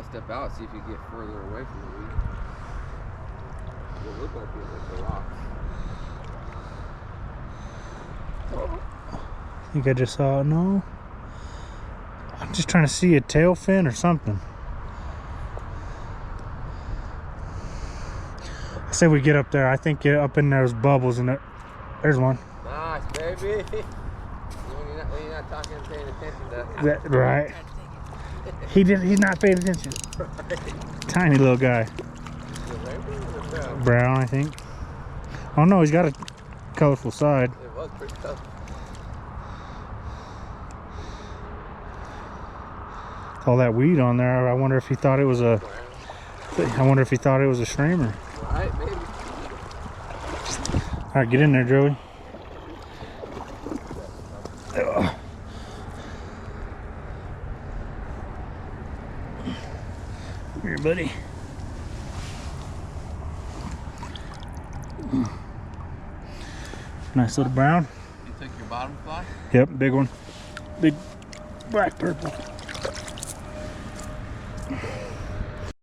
step out, see if you get further away from the weed. It'll look like it with the rocks. I think I just saw it. No. I'm just trying to see a tail fin or something. I say we get up there. I think get up in those bubbles and there's one. Nice, baby. When you're not talking and paying attention to That, right. He's not paying attention. Tiny little guy. Brown, I think. Oh no, he's got a colorful side. It was pretty tough. All that weed on there. I wonder if he thought it was a. I wonder if he thought it was a streamer. Right, maybe. All right, get in there, Joey. Here, buddy. Nice little brown. You took your bottom fly? Yep, big one. Big black purple.